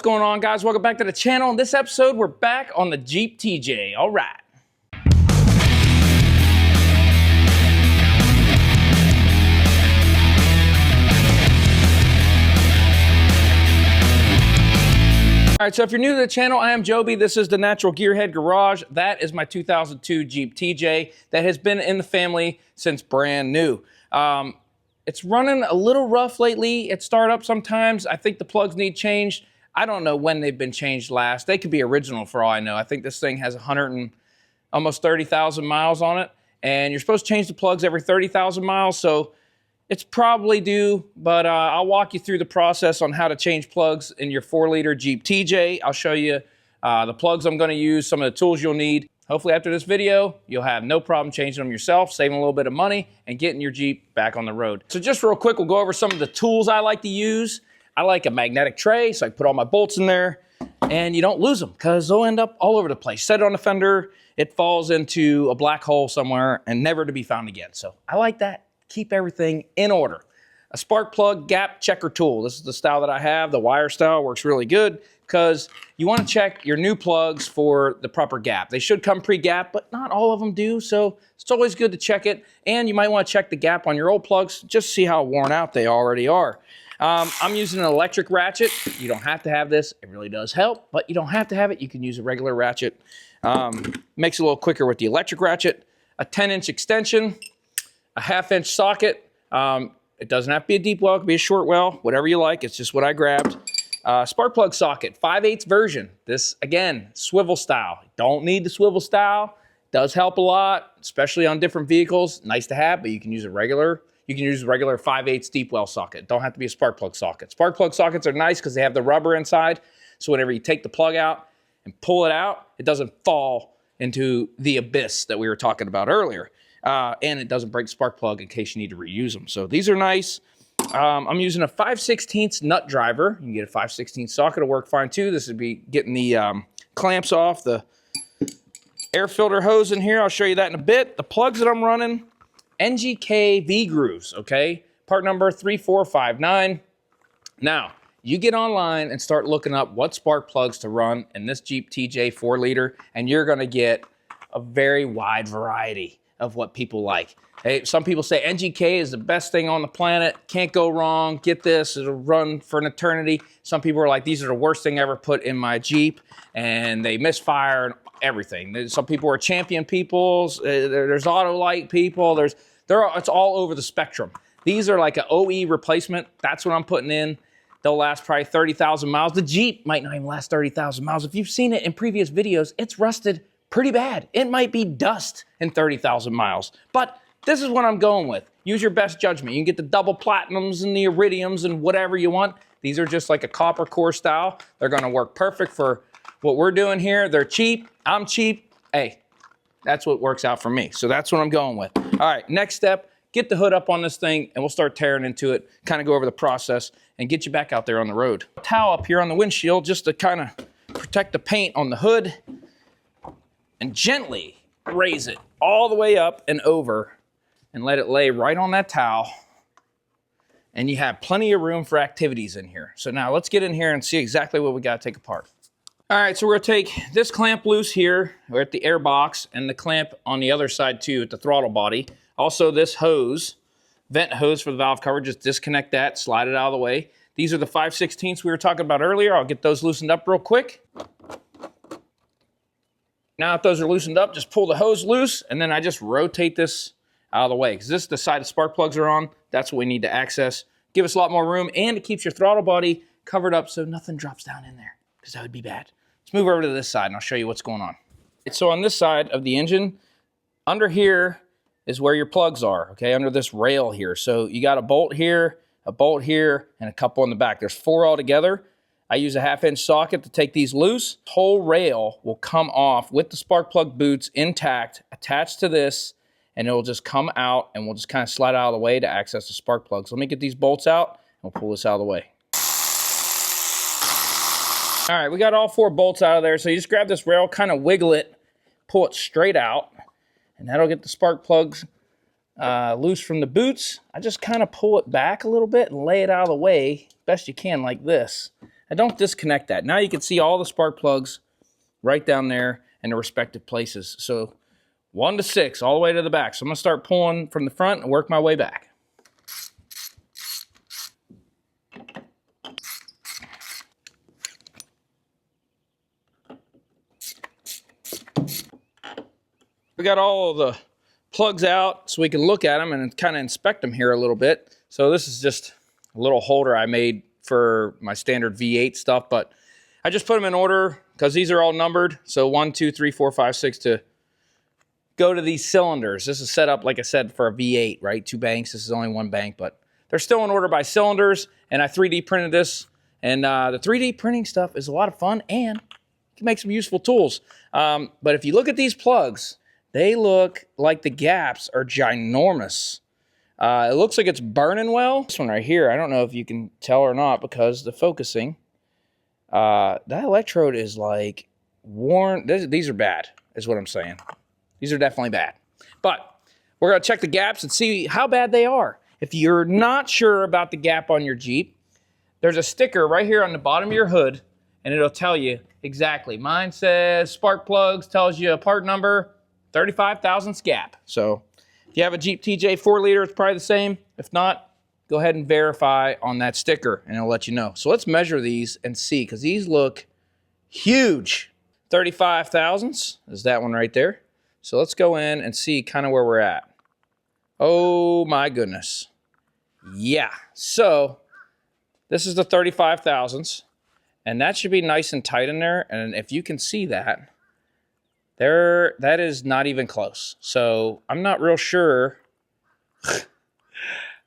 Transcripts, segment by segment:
What's going on, guys? Welcome back to the channel. In this episode, we're back on the Jeep TJ. All right. All right, so if you're new to the channel, I am Joby. This is the Naturalgearhead Garage. That is my 2002 Jeep TJ that has been in the family since brand new. It's running a little rough lately at startup sometimes. I think the plugs need changed. I don't know when they've been changed last. They could be original for all I know. I think this thing has almost 30,000 miles on it, and you're supposed to change the plugs every 30,000 miles, so it's probably due, but I'll walk you through the process on how to change plugs in your 4-liter Jeep TJ. I'll show you the plugs I'm going to use, some of the tools you'll need. Hopefully after this video, you'll have no problem changing them yourself, saving a little bit of money, and getting your Jeep back on the road. So just real quick, we'll go over some of the tools I like to use. I like a magnetic tray, so I put all my bolts in there, and you don't lose them because they'll end up all over the place. Set it on the fender, it falls into a black hole somewhere and never to be found again. So I like that. Keep everything in order. A spark plug gap checker tool. This is the style that I have. The wire style works really good because you want to check your new plugs for the proper gap. They should come pre-gap, but not all of them do, so it's always good to check it. And you might want to check the gap on your old plugs just to see how worn out they already are. I'm using an electric ratchet. You don't have to have this. It really does help, but you don't have to have it. You can use a regular ratchet. Makes it a little quicker with the electric ratchet. A 10-inch extension, a 1/2-inch socket. It doesn't have to be a deep well. It can be a short well, whatever you like. It's just what I grabbed. Spark plug socket, 5/8 version. This, again, swivel style. Don't need the swivel style. Does help a lot, especially on different vehicles. Nice to have, but you can use a regular. You can use a regular 5/8 deep well socket. Don't have to be a spark plug socket. Spark plug sockets are nice because they have the rubber inside. So whenever you take the plug out and pull it out, it doesn't fall into the abyss that we were talking about earlier. And it doesn't break the spark plug in case you need to reuse them. So these are nice. I'm using a 5/16 nut driver. You can get a 5/16 socket to work fine too. This would be getting the clamps off the air filter hose in here. I'll show you that in a bit. The plugs that I'm running, NGK V-grooves, okay? Part number 3459. Now, you get online and start looking up what spark plugs to run in this Jeep TJ 4-liter, and you're gonna get a very wide variety of what people like. Hey, some people say NGK is the best thing on the planet, can't go wrong, get this, it'll run for an eternity. Some people are like, these are the worst thing ever put in my Jeep, and they misfire and everything. Some people are champion peoples, there's Autolite people, it's all over the spectrum. These are like an OE replacement, that's what I'm putting in. They'll last probably 30,000 miles. The Jeep might not even last 30,000 miles. If you've seen it in previous videos, it's rusted pretty bad. It might be dust in 30,000 miles, but this is what I'm going with. Use your best judgment. You can get the double platinums and the iridiums and whatever you want. These are just like a copper core style. They're gonna work perfect for what we're doing here. They're cheap, I'm cheap. Hey, that's what works out for me. So that's what I'm going with. All right, next step, get the hood up on this thing and we'll start tearing into it, kind of go over the process and get you back out there on the road. Towel up here on the windshield just to kind of protect the paint on the hood, and gently raise it all the way up and over and let it lay right on that towel. And you have plenty of room for activities in here. So now let's get in here and see exactly what we got to take apart. All right, so we're gonna take this clamp loose here. We're at the air box, and the clamp on the other side too at the throttle body. Also this hose, vent hose for the valve cover, just disconnect that, slide it out of the way. These are the 5/16 we were talking about earlier. I'll get those loosened up real quick. Now that those are loosened up, just pull the hose loose, and then I just rotate this out of the way, because this is the side the spark plugs are on. That's what we need to access. Give us a lot more room, and it keeps your throttle body covered up so nothing drops down in there, because that would be bad. Let's move over to this side, and I'll show you what's going on. So on this side of the engine, under here is where your plugs are, okay, under this rail here. So you got a bolt here, and a couple in the back. There's 4 altogether. I use a 1/2-inch socket to take these loose. Whole rail will come off with the spark plug boots intact, attached to this, and it will just come out, and we'll just kind of slide out of the way to access the spark plugs. Let me get these bolts out, and we'll pull this out of the way. All right, we got all 4 bolts out of there, so you just grab this rail, kind of wiggle it, pull it straight out, and that'll get the spark plugs loose from the boots. I just kind of pull it back a little bit and lay it out of the way best you can like this. and don't disconnect that. Now you can see all the spark plugs right down there in the respective places. So 1 to 6 all the way to the back. So I'm going to start pulling from the front and work my way back. We got all the plugs out so we can look at them and kind of inspect them here a little bit. So this is just a little holder I made for my standard V8 stuff, but I just put them in order because these are all numbered. So 1, 2, 3, 4, 5, 6 to go to these cylinders. This is set up, like I said, for a V8, right? 2 banks. This is only 1 bank, but they're still in order by cylinders. And I 3D printed this. And the 3D printing stuff is a lot of fun and you can make some useful tools. But if you look at these plugs, they look like the gaps are ginormous. It looks like it's burning well. This one right here, I don't know if you can tell or not because the focusing. That electrode is like worn. These are bad, is what I'm saying. These are definitely bad. But we're going to check the gaps and see how bad they are. If you're not sure about the gap on your Jeep, there's a sticker right here on the bottom of your hood, and it'll tell you exactly. Mine says spark plugs, tells you a part number, 35 thousandths gap. So if you have a Jeep TJ 4 liter, it's probably the same. If not, go ahead and verify on that sticker and it'll let you know. So let's measure these and see, because these look huge. 35 thousandths is that one right there. So let's go in and see kind of where we're at. Oh my goodness. Yeah, so this is the 35 thousandths and that should be nice and tight in there. And if you can see that, that is not even close. So I'm not real sure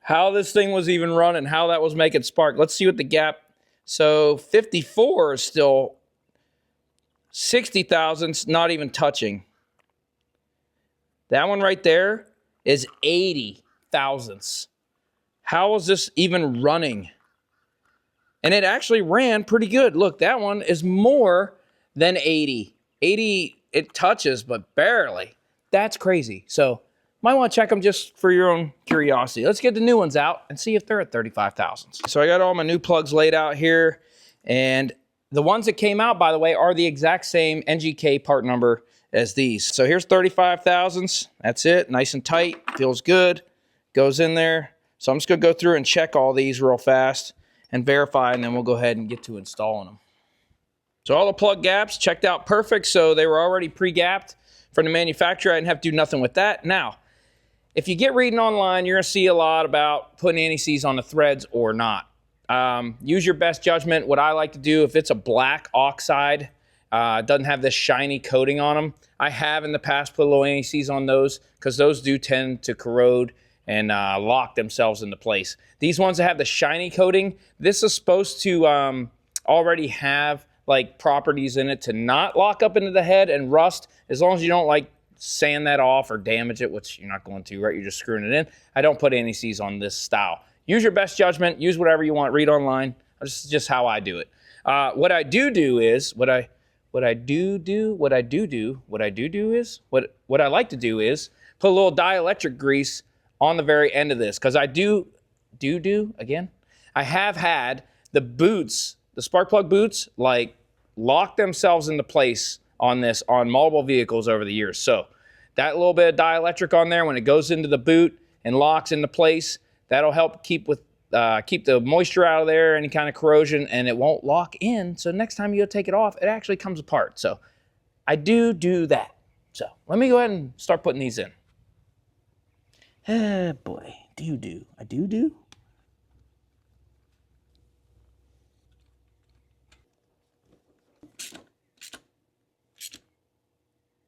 how this thing was even running, how that was making spark. Let's see what the gap. So 54 is still 60 thousandths, not even touching. That one right there is 80 thousandths. How is this even running? And it actually ran pretty good. Look, that one is more than 80. 80, it touches, but barely. That's crazy. So might want to check them just for your own curiosity. Let's get the new ones out and see if they're at 35 thousandths. So I got all my new plugs laid out here. And the ones that came out, by the way, are the exact same NGK part number as these. So here's 35 thousandths. That's it. Nice and tight. Feels good. Goes in there. So I'm just going to go through and check all these real fast and verify, and then we'll go ahead and get to installing them. So all the plug gaps checked out perfect. So they were already pre-gapped from the manufacturer. I didn't have to do nothing with that. Now, if you get reading online, you're going to see a lot about putting anti-seize on the threads or not. Use your best judgment. What I like to do, if it's a black oxide, doesn't have this shiny coating on them, I have in the past put a little anti-seize on those because those do tend to corrode and lock themselves into place. These ones that have the shiny coating, this is supposed to already have like properties in it to not lock up into the head and rust, as long as you don't like sand that off or damage it, which you're not going to, right? You're just screwing it in. I don't put anti-seize on this style. Use your best judgment. Use whatever you want. Read online. This is just how I do it. What I like to do is put a little dielectric grease on the very end of this, because I have had the boots, the spark plug boots, like lock themselves into place on this on multiple vehicles over the years. So that little bit of dielectric on there, when it goes into the boot and locks into place, that'll help keep the moisture out of there, any kind of corrosion, and it won't lock in. So next time you take it off, it actually comes apart. So I do that. So let me go ahead and start putting these in. Oh boy, I do.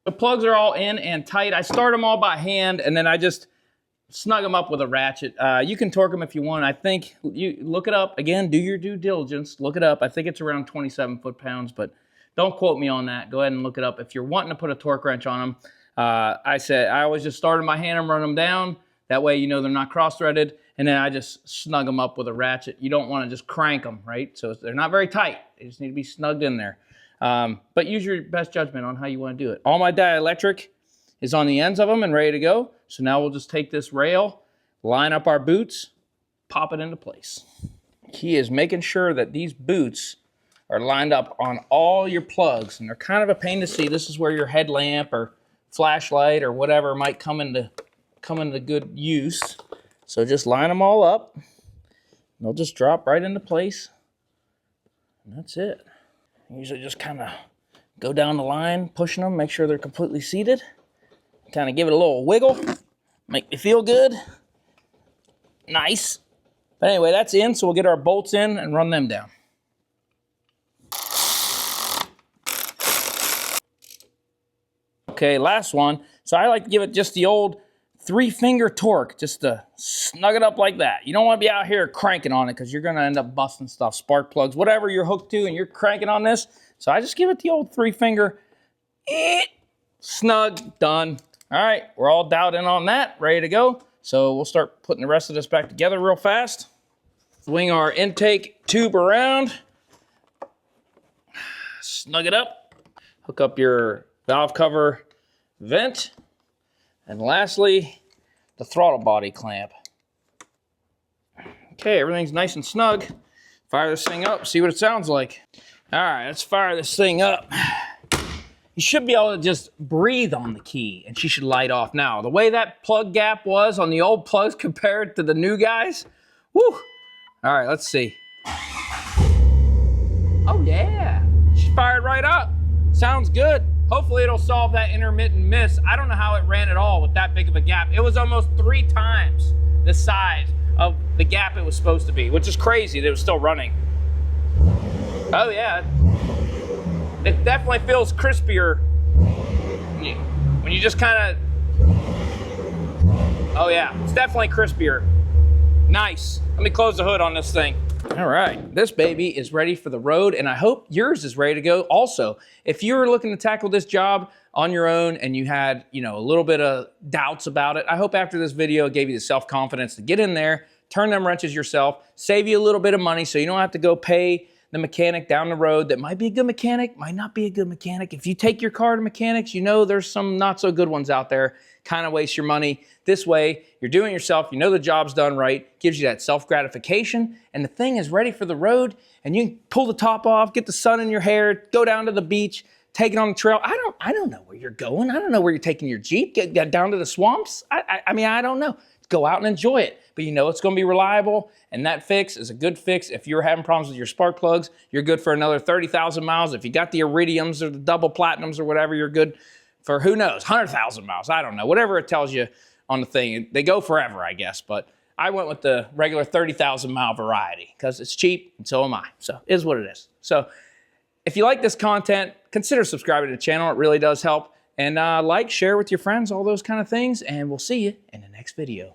The plugs are all in and tight. I start them all by hand, and then I just snug them up with a ratchet. You can torque them if you want. I think, you look it up. Again, do your due diligence. Look it up. I think it's around 27 foot-pounds, but don't quote me on that. Go ahead and look it up. If you're wanting to put a torque wrench on them, I always just start them by hand and run them down. That way you know they're not cross-threaded, and then I just snug them up with a ratchet. You don't want to just crank them, right? So they're not very tight. They just need to be snugged in there. But use your best judgment on how you want to do it. All my dielectric is on the ends of them and ready to go. So now we'll just take this rail, line up our boots, pop it into place. Key is making sure that these boots are lined up on all your plugs, and they're kind of a pain to see. This is where your headlamp or flashlight or whatever might come into good use. So just line them all up. They'll just drop right into place. And that's it. Usually just kind of go down the line, pushing them, make sure they're completely seated. Kind of give it a little wiggle, make me feel good. Nice. But anyway, that's in, so we'll get our bolts in and run them down. Okay, last one. So I like to give it just the old 3-finger torque, just to snug it up like that. You don't want to be out here cranking on it because you're going to end up busting stuff, spark plugs, whatever you're hooked to, and you're cranking on this. So I just give it the old 3-finger, snug, done. All right, we're all dialed in on that, ready to go. So we'll start putting the rest of this back together real fast. Swing our intake tube around, snug it up, hook up your valve cover vent, and lastly, the throttle body clamp. Okay, everything's nice and snug. Fire this thing up, see what it sounds like. All right, let's fire this thing up. You should be able to just breathe on the key and she should light off. Now, the way that plug gap was on the old plugs compared to the new guys, whew. All right, let's see. Oh yeah, she fired right up. Sounds good. Hopefully it'll solve that intermittent miss. I don't know how it ran at all with that big of a gap. It was almost 3 times the size of the gap it was supposed to be, which is crazy that it was still running. Oh yeah, it definitely feels crispier when you just kind of, oh yeah, it's definitely crispier. Nice. Let me close the hood on this thing. All right, this baby is ready for the road, and I hope yours is ready to go also. If you're looking to tackle this job on your own and you had, a little bit of doubts about it, I hope after this video it gave you the self-confidence to get in there, turn them wrenches yourself, save you a little bit of money so you don't have to go pay the mechanic down the road that might be a good mechanic, might not be a good mechanic. If you take your car to mechanics, there's some not so good ones out there, kind of waste your money. This way, you're doing it yourself, the job's done right, gives you that self-gratification, and the thing is ready for the road, and you can pull the top off, get the sun in your hair, go down to the beach, take it on the trail. I don't know where you're going. I don't know where you're taking your Jeep, get down to the swamps. I mean, I don't know. Go out and enjoy it. But it's going to be reliable, and that fix is a good fix. If you're having problems with your spark plugs, you're good for another 30,000 miles. If you got the iridiums or the double platinums or whatever, you're good for, who knows, 100,000 miles. I don't know. Whatever it tells you on the thing. They go forever, I guess. But I went with the regular 30,000 mile variety because it's cheap, and so am I. So it is what it is. So if you like this content, consider subscribing to the channel. It really does help. And like, share with your friends, all those kind of things. And we'll see you in the next video.